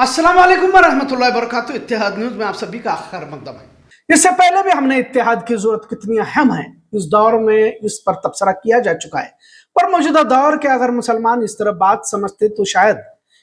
अस्सलाम वालेकुम वरहमतुल्लाहि वबरकातुहू। इत्तेहाद न्यूज में आप सभी का खैर मकदम है। इससे पहले भी हमने इत्तेहाद की जरूरत कितनी अहम है इस दौर में इस पर तबसरा किया जा चुका है। पर मौजूदा दौर के अगर मुसलमान इस तरह बात समझते तो शायद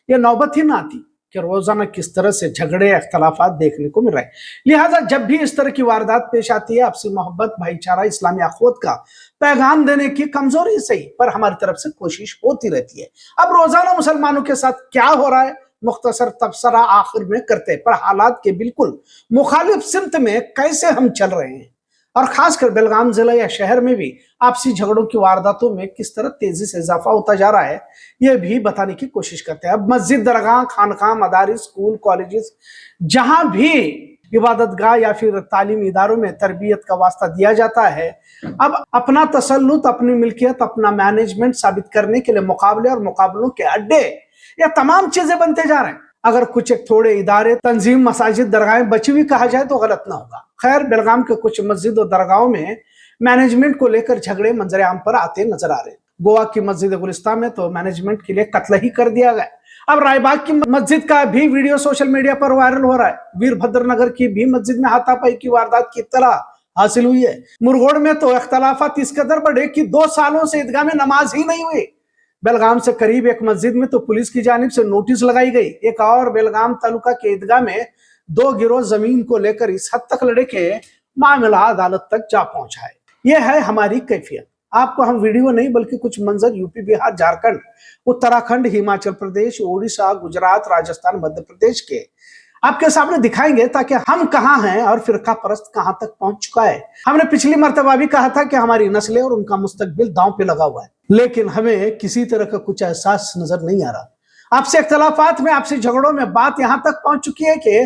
ये नौबत ही ना आती कि रोजाना किस तरह से झगड़े अख्तलाफात देखने को मिल रहे हैं। लिहाजा जब भी इस तरह की वारदात पेश आती है, आपसी मोहब्बत, भाईचारा, इस्लामी अखवत का पैगाम देने की कमजोरी सही पर हमारी तरफ से कोशिश होती रहती है। अब रोजाना मुसलमानों के साथ क्या हो रहा है मुख्तसर तबसरा आखिर में करते हैं, पर हालात के बिल्कुल मुखालिफ सिमत में कैसे हम चल रहे हैं और खासकर बेलगाम जिला या शहर में भी आपसी झगड़ों की वारदातों में किस तरह तेजी से इजाफा होता जा रहा है, यह भी बताने की कोशिश करते हैं। अब मस्जिद, दरगाह, खानकाह, मदारिस, स्कूल, कॉलेजेस, जहां भी इबादतगाह या फिर तालीमी इदारों में तरबियत का वास्ता दिया जाता है, अब अपना तसल्लुत, अपनी मिल्कियत, अपना मैनेजमेंट साबित करने के लिए मुकाबले और मुकाबलों के अड्डे या तमाम चीजें बनते जा रहे हैं। अगर कुछ एक थोड़े इदारे, तंजीम, मसाजिद, दरगाहें बची हुई कहा जाए तो गलत ना होगा। खैर, बेलगाम के कुछ मस्जिद और दरगाहों में मैनेजमेंट को लेकर झगड़े मंजर आम पर आते नजर आ रहे हैं। गोवा की मस्जिद गुलिस्तान में तो मैनेजमेंट के लिए कत्ल ही कर दिया गया। अब रायबाग की मस्जिद का भी वीडियो सोशल मीडिया पर वायरल हो रहा है। वीरभद्र नगर की भी मस्जिद में हाथापाई की वारदात की इत्तला हासिल हुई है। मुरगोड़ में तो इख्तलाफात इस कदर बढ़े कि 2 सालों से ईदगाह में नमाज ही नहीं हुई। बेलगाम से करीब एक मस्जिद में तो पुलिस की जानिब से नोटिस लगाई गई। एक और बेलगाम तालुका के ईदगाह में 2 गिरोह जमीन को लेकर इस हद तक लड़े के मामला अदालत तक जा पहुंचा है। यह है हमारी कैफियत। आपको हम वीडियो नहीं बल्कि कुछ मंजर यूपी, बिहार, झारखंड, उत्तराखंड, हिमाचल प्रदेश, ओडिशा, गुजरात, राजस्थान, मध्य प्रदेश के आपके सामने दिखाएंगे ताकि हम कहां हैं और फिरका परस्त कहां तक पहुंच चुका है। हमने पिछली मर्तबा भी कहा था कि हमारी नस्लें और उनका मुस्तकबिल दांव पे लगा हुआ है, लेकिन हमें किसी तरह का कुछ एहसास नजर नहीं आ रहा। आपसे इख्तलाफात में, आपसी झगड़ों में बात यहां तक पहुंच चुकी है कि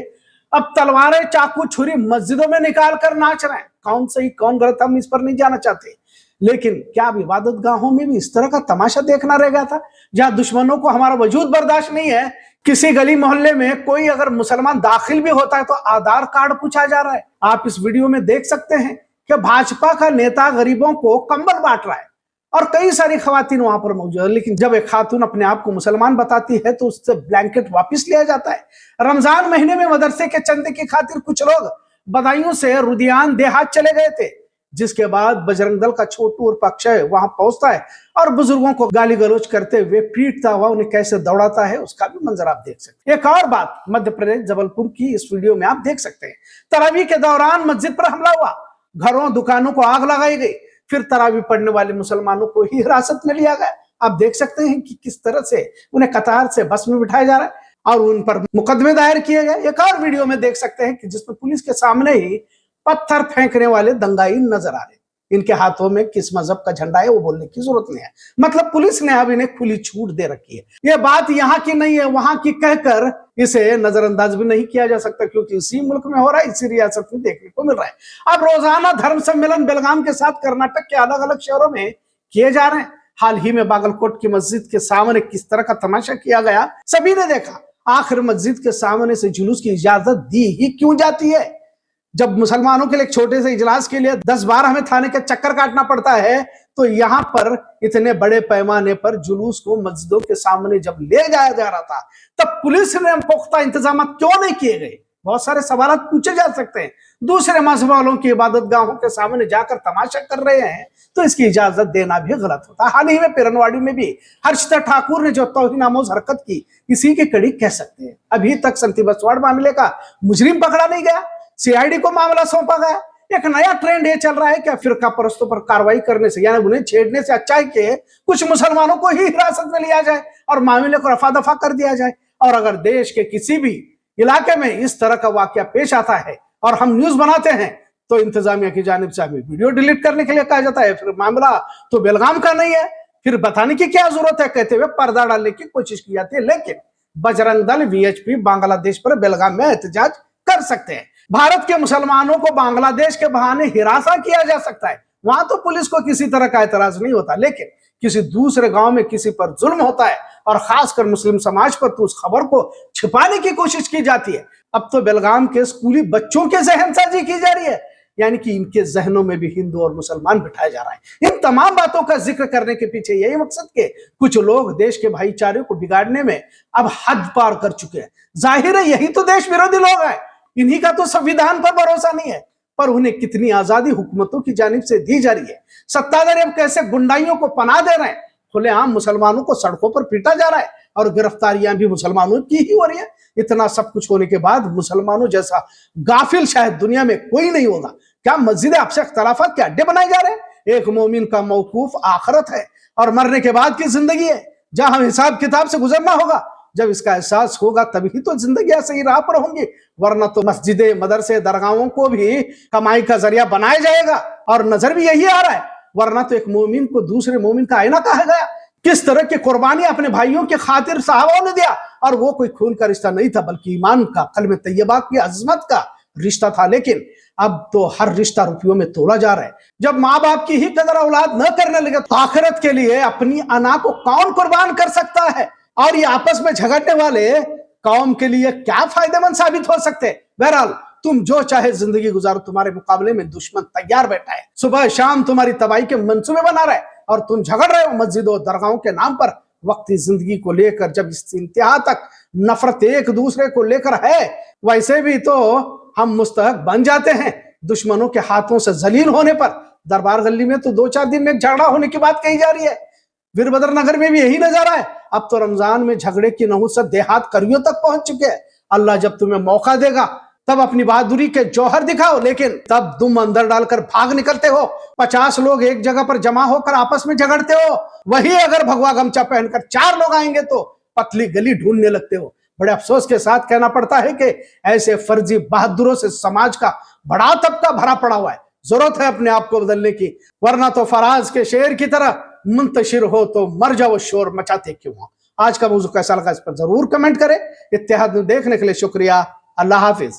अब तलवारें, चाकू, छुरी मस्जिदों में निकाल कर नाच रहे हैं। कौन सही कौन गलत हम इस पर नहीं जाना चाहते, लेकिन क्या अब इबादत गाहों में भी इस तरह का तमाशा देखना रह गया था, जहां दुश्मनों को हमारा वजूद बर्दाश्त नहीं है। किसी गली मोहल्ले में कोई अगर मुसलमान दाखिल भी होता है तो आधार कार्ड पूछा जा रहा है। आप इस वीडियो में देख सकते हैं कि भाजपा का नेता गरीबों को कंबल बांट रहा है और कई सारी खवातीन वहां पर मौजूद है, लेकिन जब एक खातून अपने आप को मुसलमान बताती है तो उससे ब्लैंकेट वापस लिया जाता है। रमजान महीने में मदरसे के चंदे की खातिर कुछ लोग बदायूं से रुदियान देहात चले गए थे, जिसके बाद बजरंग दल का छोटू और अक्षय वहां पहुंचता है और बुजुर्गों को गाली गलौज करते हुए पीटता हुआ उन्हें कैसे दौड़ाता है, उसका भी मंजर आप देख सकते हैं। एक और बात मध्य प्रदेश जबलपुर की इस वीडियो में आप देख सकते हैं। तरावी के दौरान मस्जिद पर हमला हुआ, घरों दुकानों को आग लगाई गई, फिर तरावी पढ़ने वाले मुसलमानों को ही हिरासत में लिया गया। आप देख सकते हैं कि किस तरह से उन्हें कतार से बस में बिठाया जा रहा है और उन पर मुकदमे दायर किए गए। एक और वीडियो में देख सकते हैं कि जिसमें पुलिस के सामने ही पत्थर फेंकने वाले दंगाई नजर आ रहे। इनके हाथों में किस मजहब का झंडा है वो बोलने की जरूरत नहीं है, मतलब पुलिस ने अब इन्हें खुली छूट दे रखी है। यह बात यहाँ की नहीं है वहां की कहकर इसे नजरअंदाज भी नहीं किया जा सकता, क्योंकि इसी मुल्क में हो रहा है, इसी रियासत में देखने को मिल रहा है। अब रोजाना धर्म सम्मेलन बेलगाम के साथ कर्नाटक के अलग अलग शहरों में किए जा रहे हैं। हाल ही में बागलकोट की मस्जिद के सामने किस तरह का तमाशा किया गया सभी ने देखा। आखिर मस्जिद के सामने से जुलूस की इजाजत दी ही क्यों जाती है? जब मुसलमानों के लिए एक छोटे से इजलास के लिए 10 बार हमें थाने का चक्कर काटना पड़ता है, तो यहाँ पर इतने बड़े पैमाने पर जुलूस को मस्जिदों के सामने जब ले जाया जा रहा था, तब पुलिस ने पुख्ता इंतजाम क्यों नहीं किए गए? बहुत सारे सवाल पूछे जा सकते हैं। दूसरे मजहब वालों की इबादत गाहों के सामने जाकर तमाशा कर रहे हैं तो इसकी इजाजत देना भी गलत होता है। हाल ही में पिरनवाड़ी में भी हर्षिता ठाकुर ने जो तौहीन-आमोज हरकत की, इसी की कड़ी कह सकते हैं। अभी तक संती बसवाड़ मामले का मुजरिम पकड़ा नहीं गया, सीआईडी को मामला सौंपा गया। एक नया ट्रेंड ये चल रहा है कि फिरका परस्तों पर कार्रवाई करने से, यानी उन्हें छेड़ने से अच्छा है कि कुछ मुसलमानों को ही हिरासत में लिया जाए और मामले को रफा दफा कर दिया जाए। और अगर देश के किसी भी इलाके में इस तरह का वाकया पेश आता है और हम न्यूज बनाते हैं तो इंतजामिया की जानिब से हमें वीडियो डिलीट करने के लिए कहा जाता है। फिर मामला तो बेलगाम का नहीं है, फिर बताने की क्या जरूरत है, कहते हुए पर्दा डालने की कोशिश की जाती है। लेकिन बजरंग दल, वीएचपी बांग्लादेश पर बेलगाम में एहतजाज कर सकते हैं। भारत के मुसलमानों को बांग्लादेश के बहाने हिरासा किया जा सकता है, वहां तो पुलिस को किसी तरह का एतराज नहीं होता, लेकिन किसी दूसरे गांव में किसी पर जुल्म होता है और खासकर मुस्लिम समाज पर, तो उस खबर को छिपाने की कोशिश की जाती है। अब तो बेलगाम के स्कूली बच्चों के शहंशाही की जा रही है। यानी कि इनके जहनों में भी हिंदू और मुसलमान बिठाया जा रहा है। इन तमाम बातों का जिक्र करने के पीछे यही मकसद के कुछ लोग देश के भाईचारे को बिगाड़ने में अब हद पार कर चुके हैं। जाहिर है यही तो देश विरोधी लोग हैं, इन्हीं का तो संविधान पर भरोसा नहीं है, पर उन्हें कितनी आजादी हुकूमतों की जानिब से दी जा रही है। सत्ताधारी अब कैसे गुंडाइयों को पनाह दे रहे हैं, खुलेआम मुसलमानों को सड़कों पर पीटा जा रहा है और गिरफ्तारियां भी मुसलमानों की ही हो रही है। इतना सब कुछ होने के बाद मुसलमानों जैसा गाफिल शायद दुनिया में कोई नहीं होगा। क्या मस्जिद आपसे इख्तलाफात के अड्डे बनाए जा रहे हैं? एक मोमिन का मौकूफ आखिरत है और मरने के बाद की जिंदगी है, जहां हम हिसाब किताब से गुजरना होगा। जब इसका एहसास होगा तभी तो जिंदगी सही राह पर होंगी, वरना तो मस्जिदे, मदरसे, दरगाहों को भी कमाई का जरिया बनाया जाएगा और नजर भी यही आ रहा है। वरना तो एक मोमिन को दूसरे मोमिन का आईना कहा गया। किस तरह की कुर्बानी अपने भाइयों के खातिर सहाबाओं ने दिया, और वो कोई खून का रिश्ता नहीं था बल्कि ईमान का, कलमे तैयबा की अजमत का रिश्ता था। लेकिन अब तो हर रिश्ता रुपयों में तोला जा रहा है। जब माँ बाप की ही कदर औलाद न करने लगे तो आखिरत के लिए अपनी अना को कौन कुर्बान कर सकता है? और ये आपस में झगड़ने वाले कौम के लिए क्या फायदेमंद साबित हो सकते? बहरहाल तुम जो चाहे जिंदगी गुजारो, तुम्हारे मुकाबले में दुश्मन तैयार बैठा है, सुबह शाम तुम्हारी तबाही के मंसूबे बना रहा है और तुम झगड़ रहे हो मस्जिदों दरगाहों के नाम पर। वक्ती जिंदगी को लेकर जब इस इंतहा तक नफरत एक दूसरे को लेकर है, वैसे भी तो हम मुस्तहक बन जाते हैं दुश्मनों के हाथों से जलील होने पर। दरबार गली में तो 2-4 दिन में झगड़ा होने की बात कही जा रही है, वीरभद्र नगर में भी यही नजारा है। अब तो रमजान में झगड़े की नहुसत देहात करियों तक पहुंच चुके हैं। अल्लाह जब तुम्हें मौका देगा तब अपनी बहादुरी के जौहर दिखाओ, लेकिन तब तुम अंदर डालकर भाग निकलते हो। 50 लोग एक जगह पर जमा होकर आपस में झगड़ते हो, वही अगर भगवा गमछा पहनकर 4 लोग आएंगे तो पतली गली ढूंढने लगते हो। बड़े अफसोस के साथ कहना पड़ता है कि ऐसे फर्जी बहादुरों से समाज का बड़ा तबका भरा पड़ा हुआ है। जरूरत है अपने आप को बदलने की, वरना तो फराज के शेर की तरह मुंतशिर हो तो मर जाओ, शोर मचाते क्यों हो। आज का मौजू कैसा लगा इस पर जरूर कमेंट करें। इत्तेहाद देखने के लिए शुक्रिया। अल्लाह हाफिज।